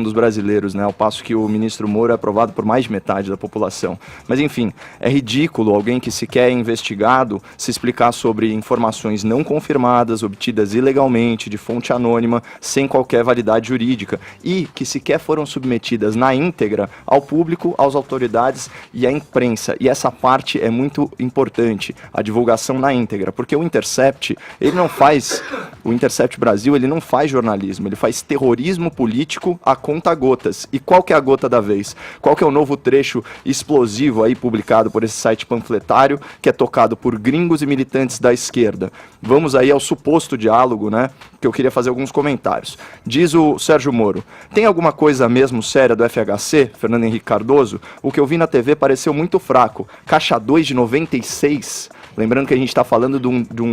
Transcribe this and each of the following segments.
dos brasileiros, né? Ao passo que o ministro Moro é aprovado por mais de metade da população. Mas enfim, é ridículo alguém que sequer é investigado se explicar sobre informações não confirmadas, obtidas ilegalmente, de fonte anônima, sem qualquer validade jurídica, e que sequer foram submetidas na íntegra ao público, às autoridades e à imprensa. E essa parte é muito importante, a divulgação na íntegra, porque o Intercept, o Intercept Brasil, ele não faz jornalismo, ele faz terrorismo político a conta-gotas. E qual que é a gota da vez? Qual que é o novo trecho explosivo aí publicado por esse site panfletário que é tocado por gringos e militantes da esquerda? Vamos aí ao suposto diálogo, né? Que eu queria fazer alguns comentários. Diz o Sérgio Moro: tem alguma coisa mesmo séria do FHC, Fernando Henrique Cardoso? O que eu vi na TV pareceu muito fraco. Caixa 2 de 96. Lembrando que a gente está falando de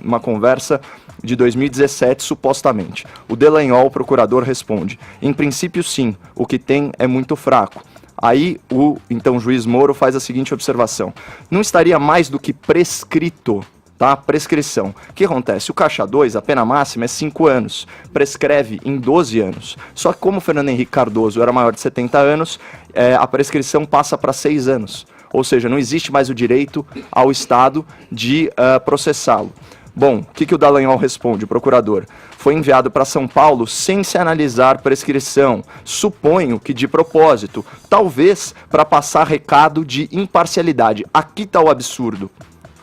uma conversa de 2017, supostamente. O Delanhol, procurador, responde: em princípio, sim, o que tem é muito fraco. Aí então, juiz Moro faz a seguinte observação: não estaria mais do que prescrito, tá? Prescrição. O que acontece? O Caixa 2, a pena máxima é 5 anos, prescreve em 12 anos. Só que como o Fernando Henrique Cardoso era maior de 70 anos, a prescrição passa para 6 anos. Ou seja, não existe mais o direito ao Estado de processá-lo. Bom, o que o Dallagnol responde, o procurador? Foi enviado para São Paulo sem se analisar prescrição. Suponho que de propósito, talvez para passar recado de imparcialidade. Aqui está o absurdo.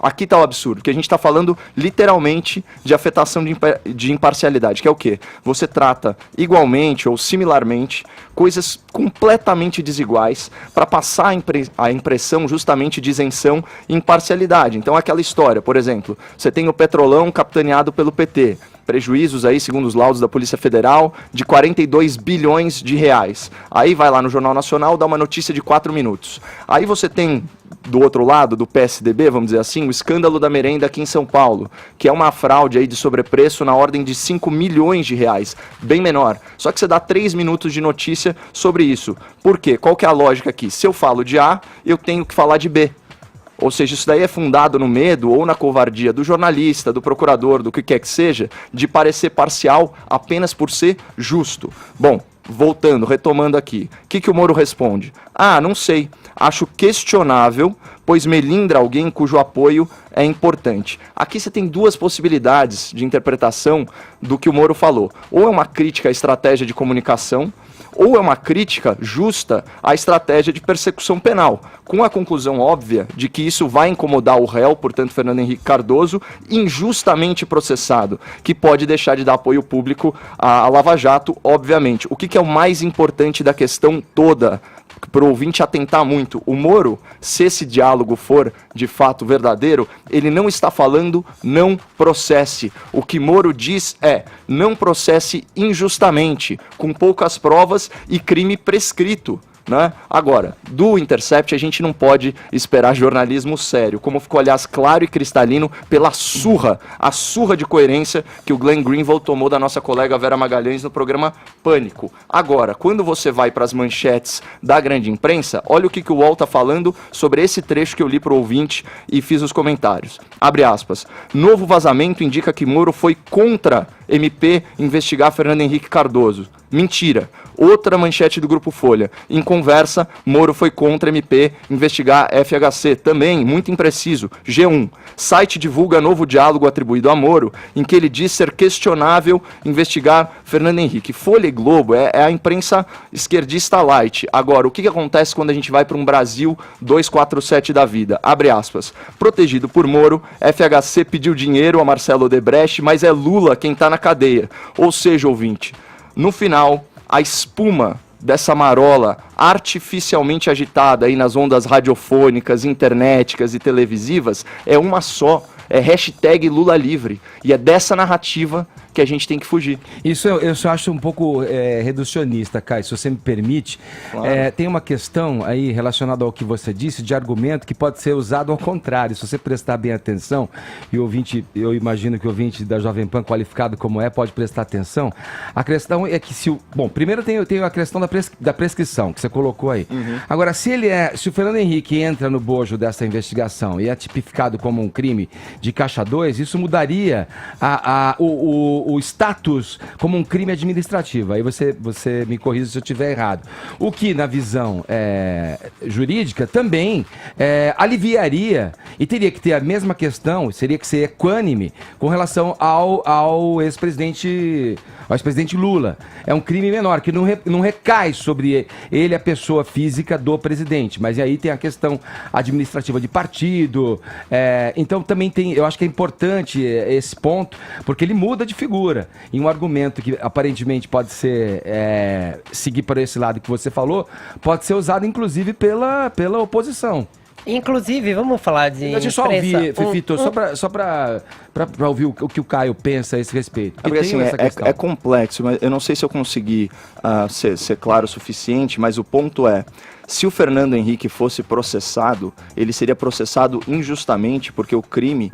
Aqui está o absurdo, que a gente está falando literalmente de afetação de imparcialidade, que é o quê? Você trata igualmente ou similarmente coisas completamente desiguais para passar a impressão justamente de isenção e imparcialidade. Então aquela história, por exemplo, você tem o Petrolão capitaneado pelo PT, prejuízos aí, segundo os laudos da Polícia Federal, de 42 bilhões de reais. Aí vai lá no Jornal Nacional, dá uma notícia de 4 minutos. Aí você tem, do outro lado, do PSDB, vamos dizer assim, o escândalo da merenda aqui em São Paulo, que é uma fraude aí de sobrepreço na ordem de 5 milhões de reais, bem menor. Só que você dá 3 minutos de notícia sobre isso. Por quê? Qual que é a lógica aqui? Se eu falo de A, eu tenho que falar de B. Ou seja, isso daí é fundado no medo ou na covardia do jornalista, do procurador, do que quer que seja, de parecer parcial apenas por ser justo. Bom, voltando, retomando aqui, o que o Moro responde? Ah, não sei, acho questionável, pois melindra alguém cujo apoio é importante. Aqui você tem duas possibilidades de interpretação do que o Moro falou. Ou é uma crítica à estratégia de comunicação, ou é uma crítica justa à estratégia de persecução penal, com a conclusão óbvia de que isso vai incomodar o réu, portanto Fernando Henrique Cardoso, injustamente processado, que pode deixar de dar apoio público à Lava Jato, obviamente. O que é o mais importante da questão toda, para o ouvinte atentar muito? O Moro, se esse diálogo for de fato verdadeiro, ele não está falando não processe. O que Moro diz é não processe injustamente, com poucas provas e crime prescrito. Né? Agora, do Intercept a gente não pode esperar jornalismo sério, como ficou, aliás, claro e cristalino pela surra, a surra de coerência que o Glenn Greenwald tomou da nossa colega Vera Magalhães no programa Pânico. Agora, quando você vai para as manchetes da grande imprensa, olha o que o UOL está falando sobre esse trecho que eu li para o ouvinte e fiz os comentários. Abre aspas. Novo vazamento indica que Moro foi contra MP investigar Fernando Henrique Cardoso. Mentira. Outra manchete do Grupo Folha. Em conversa, Moro foi contra MP investigar FHC. Também, muito impreciso. G1. Site divulga novo diálogo atribuído a Moro, em que ele diz ser questionável investigar Fernando Henrique. Folha e Globo é a imprensa esquerdista light. Agora, o que acontece quando a gente vai para um Brasil 247 da vida? Abre aspas. Protegido por Moro, FHC pediu dinheiro a Marcelo Odebrecht, mas é Lula quem está na cadeia. Ou seja, ouvinte, no final, a espuma dessa marola artificialmente agitada aí nas ondas radiofônicas, internéticas e televisivas é uma só, é hashtag Lula livre. E é dessa narrativa que a gente tem que fugir. Isso eu só acho um pouco reducionista, Caio, se você me permite. Claro. Tem uma questão aí relacionada ao que você disse, de argumento que pode ser usado ao contrário. Se você prestar bem atenção, e o ouvinte, eu imagino que o ouvinte da Jovem Pan, qualificado como pode prestar atenção. A questão é que bom, primeiro tem a questão da prescrição, que você colocou aí. Uhum. Agora, se o Fernando Henrique entra no bojo dessa investigação e é tipificado como um crime de Caixa 2, isso mudaria o o status como um crime administrativo. Aí você me corrija se eu estiver errado. O que, na visão jurídica, também aliviaria e teria que ter a mesma questão, seria que ser equânime com relação ao ex-presidente Lula. É um crime menor, que não recai sobre ele, a pessoa física do presidente. Mas aí tem a questão administrativa de partido. Então também eu acho que é importante esse ponto, porque ele muda de figura. E um argumento que aparentemente pode ser seguir para esse lado que você falou, pode ser usado inclusive pela oposição. Inclusive, vamos falar de Deixa eu só ouvir, Fefito, só para ouvir o que o Caio pensa a esse respeito. Porque assim, é complexo, mas eu não sei se eu consegui ser claro o suficiente, mas o ponto é, se o Fernando Henrique fosse processado, ele seria processado injustamente, porque o crime...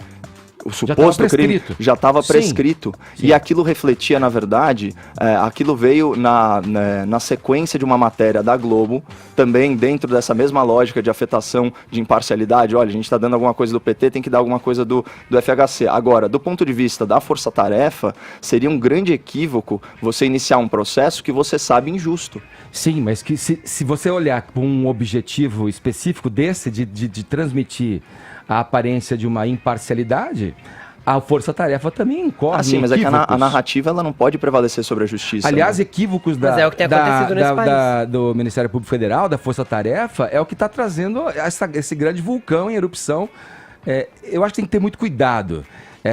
O suposto crime já estava prescrito. Sim. E aquilo refletia, na verdade, aquilo veio na sequência de uma matéria da Globo, também dentro dessa mesma lógica de afetação de imparcialidade. Olha, a gente está dando alguma coisa do PT, tem que dar alguma coisa do FHC. Agora, do ponto de vista da força-tarefa, seria um grande equívoco você iniciar um processo que você sabe injusto. Sim, mas que se você olhar com um objetivo específico desse, de transmitir a aparência de uma imparcialidade, a força-tarefa também incorre. Sim, mas é que a narrativa ela não pode prevalecer sobre a justiça. Aliás, equívocos mas é o que tem acontecido nesse país. Do Ministério Público Federal, da força-tarefa, é o que está trazendo esse grande vulcão em erupção. Eu acho que tem que ter muito cuidado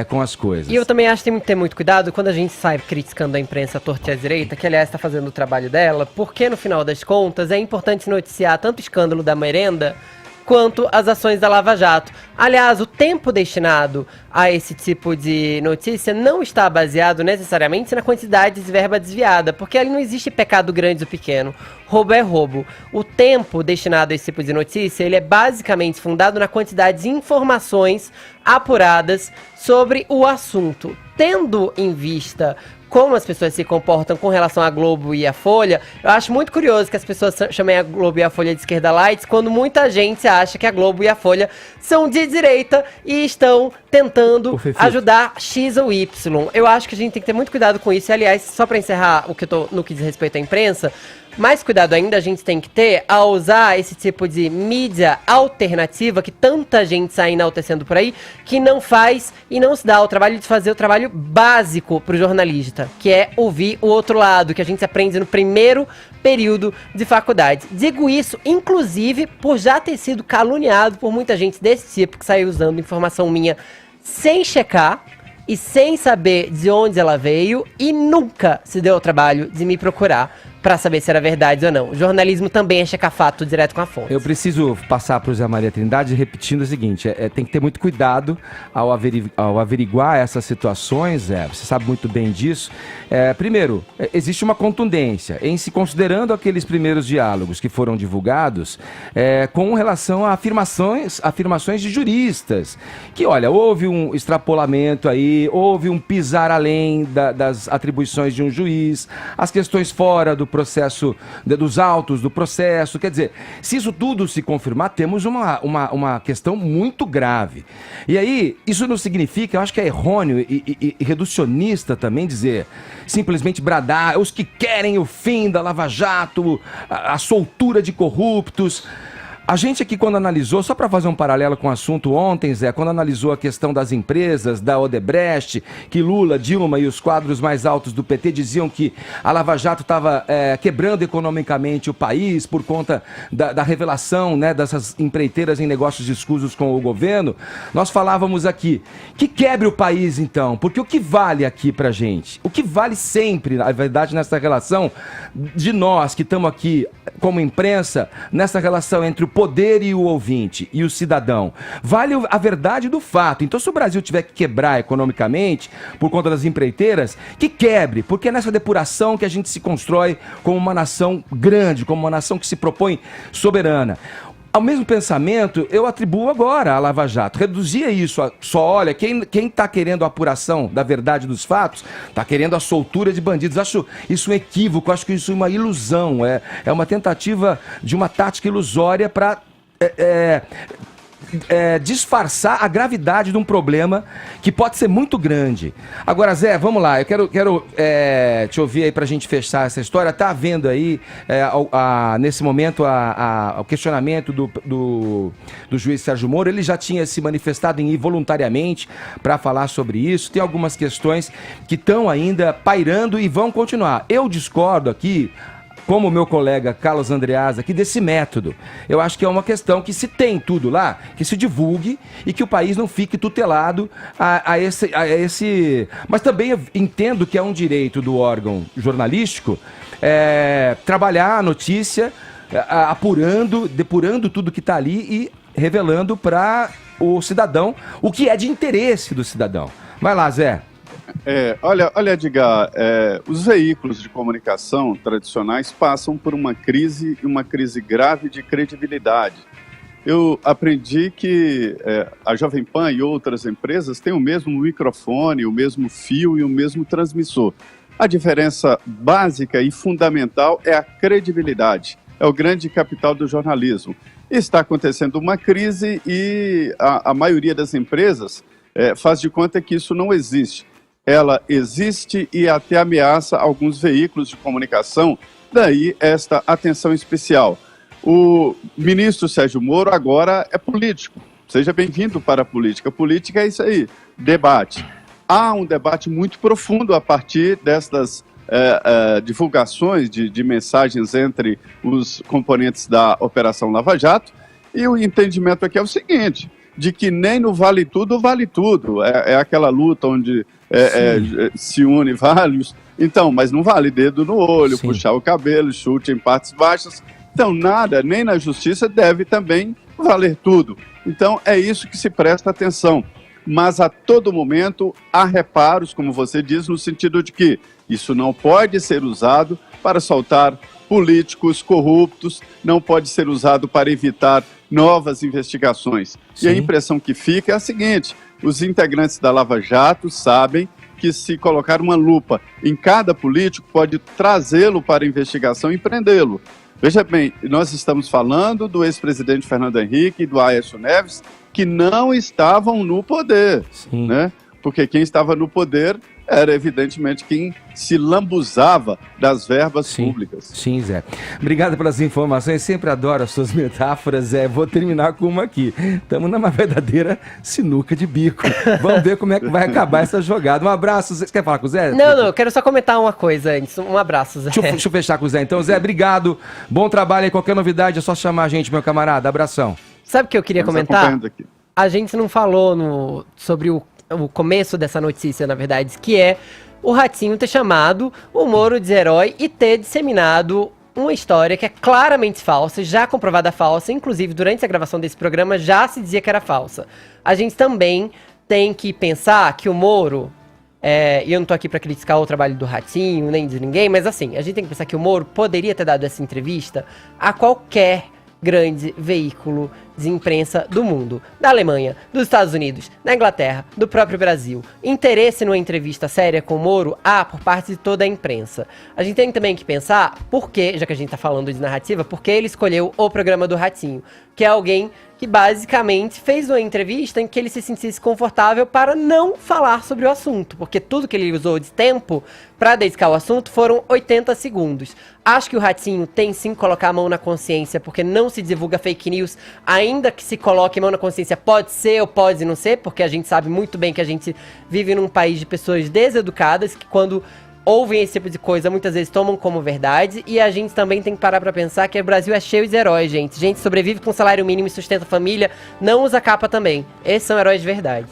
com as coisas. E eu também acho que tem que ter muito cuidado quando a gente sai criticando a imprensa torta e à direita, que aliás está fazendo o trabalho dela, porque no final das contas é importante noticiar tanto o escândalo da merenda quanto as ações da Lava Jato. Aliás, o tempo destinado a esse tipo de notícia não está baseado necessariamente na quantidade de verba desviada, porque ali não existe pecado grande ou pequeno. Roubo é roubo. O tempo destinado a esse tipo de notícia, ele é basicamente fundado na quantidade de informações apuradas sobre o assunto. Tendo em vista como as pessoas se comportam com relação à Globo e à Folha, eu acho muito curioso que as pessoas chamem a Globo e a Folha de esquerda light, quando muita gente acha que a Globo e a Folha são de direita e estão tentando ajudar X ou Y. Eu acho que a gente tem que ter muito cuidado com isso. E, aliás, só para encerrar no que diz respeito à imprensa, mais cuidado ainda a gente tem que ter ao usar esse tipo de mídia alternativa que tanta gente sai enaltecendo por aí, que não faz e não se dá o trabalho de fazer o trabalho básico pro jornalista, que é ouvir o outro lado, que a gente aprende no primeiro período de faculdade. Digo isso, inclusive, por já ter sido caluniado por muita gente desse tipo, que saiu usando informação minha sem checar e sem saber de onde ela veio e nunca se deu o trabalho de me procurar para saber se era verdade ou não. O jornalismo também é checar fato direto com a fonte. Eu preciso passar para o Zé Maria Trindade repetindo o seguinte, tem que ter muito cuidado ao averiguar essas situações, você sabe muito bem disso. Primeiro, existe uma contundência em se considerando aqueles primeiros diálogos que foram divulgados com relação a afirmações de juristas, que olha, houve um extrapolamento aí, houve um pisar além das atribuições de um juiz, as questões fora do processo, dos autos do processo. Quer dizer, se isso tudo se confirmar, temos uma questão muito grave. E aí, isso não significa, eu acho que é errôneo e reducionista também dizer, simplesmente bradar, os que querem o fim da Lava Jato, a soltura de corruptos. A gente aqui, quando analisou, só para fazer um paralelo com o assunto ontem, Zé, quando analisou a questão das empresas, da Odebrecht, que Lula, Dilma e os quadros mais altos do PT diziam que a Lava Jato estava quebrando economicamente o país por conta da revelação, né, dessas empreiteiras em negócios escusos com o governo, nós falávamos aqui, que quebre o país então, porque o que vale aqui pra gente? O que vale sempre, na verdade, nessa relação de nós que estamos aqui como imprensa, nessa relação entre o poder e o ouvinte e o cidadão, vale a verdade do fato. Então, se o Brasil tiver que quebrar economicamente por conta das empreiteiras, que quebre, porque é nessa depuração que a gente se constrói como uma nação grande, como uma nação que se propõe soberana. Ao mesmo pensamento, eu atribuo agora à Lava Jato. Reduzia isso a só, olha, quem está querendo a apuração da verdade dos fatos, está querendo a soltura de bandidos. Acho isso um equívoco, acho que isso é uma ilusão. É uma tentativa de uma tática ilusória para disfarçar a gravidade de um problema que pode ser muito grande. Agora, Zé, vamos lá, eu quero te ouvir aí pra gente fechar essa história. Tá havendo aí, nesse momento, o questionamento do juiz Sérgio Moro. Ele já tinha se manifestado em ir voluntariamente para falar sobre isso. Tem algumas questões que estão ainda pairando e vão continuar. Eu discordo aqui, como o meu colega Carlos Andreas aqui, desse método. Eu acho que é uma questão que, se tem tudo lá, que se divulgue e que o país não fique tutelado a esse... Mas também eu entendo que é um direito do órgão jornalístico trabalhar a notícia, depurando tudo que está ali e revelando para o cidadão o que é de interesse do cidadão. Vai lá, Zé. Olha, Edgar, os veículos de comunicação tradicionais passam por uma crise grave de credibilidade. Eu aprendi que a Jovem Pan e outras empresas têm o mesmo microfone, o mesmo fio e o mesmo transmissor. A diferença básica e fundamental é a credibilidade, é o grande capital do jornalismo. Está acontecendo uma crise e a maioria das empresas faz de conta que isso não existe. Ela existe e até ameaça alguns veículos de comunicação, daí esta atenção especial. O ministro Sérgio Moro agora é político, seja bem-vindo para a política. Política é isso aí, debate. Há um debate muito profundo a partir destas divulgações de mensagens entre os componentes da Operação Lava Jato, e o entendimento aqui é o seguinte, de que nem no vale tudo, é aquela luta onde se une vários, então, mas não vale dedo no olho, sim, puxar o cabelo, chute em partes baixas, então nada, nem na justiça deve também valer tudo. Então é isso que se presta atenção, mas a todo momento há reparos, como você diz, no sentido de que isso não pode ser usado para soltar políticos corruptos, não pode ser usado para evitar novas investigações. Sim. E a impressão que fica é a seguinte, os integrantes da Lava Jato sabem que, se colocar uma lupa em cada político, pode trazê-lo para a investigação e prendê-lo. Veja bem, nós estamos falando do ex-presidente Fernando Henrique e do Aécio Neves, que não estavam no poder, né? Porque quem estava no poder era, evidentemente, quem se lambuzava das verbas públicas. Sim, Zé. Obrigado pelas informações, sempre adoro as suas metáforas, Zé. Vou terminar com uma aqui. Estamos numa verdadeira sinuca de bico. Vamos ver como é que vai acabar essa jogada. Um abraço. Você quer falar com o Zé? Não, eu quero só comentar uma coisa antes. Um abraço, Zé. Deixa eu fechar com o Zé. Então, Zé, obrigado. Bom trabalho aí. Qualquer novidade é só chamar a gente, meu camarada. Abração. Sabe o que eu queria comentar? A gente não falou sobre o começo dessa notícia, na verdade, que é o Ratinho ter chamado o Moro de herói e ter disseminado uma história que é claramente falsa, já comprovada falsa, inclusive durante a gravação desse programa já se dizia que era falsa. A gente também tem que pensar que o Moro, e eu não tô aqui pra criticar o trabalho do Ratinho, nem de ninguém, mas assim, a gente tem que pensar que o Moro poderia ter dado essa entrevista a qualquer grande veículo de imprensa do mundo, da Alemanha, dos Estados Unidos, da Inglaterra, do próprio Brasil. Interesse numa entrevista séria com o Moro há por parte de toda a imprensa. A gente tem também que pensar por que, já que a gente tá falando de narrativa, por que ele escolheu o programa do Ratinho, que é alguém que basicamente fez uma entrevista em que ele se sentisse confortável para não falar sobre o assunto, porque tudo que ele usou de tempo para dedicar ao assunto foram 80 segundos. Acho que o Ratinho tem sim que colocar a mão na consciência, porque não se divulga fake news, ainda que se coloque a mão na consciência, pode ser ou pode não ser, porque a gente sabe muito bem que a gente vive num país de pessoas deseducadas, que quando ouvem esse tipo de coisa, muitas vezes tomam como verdade, e a gente também tem que parar pra pensar que o Brasil é cheio de heróis, gente. Gente sobrevive com salário mínimo e sustenta a família, não usa capa também. Esses são heróis de verdade.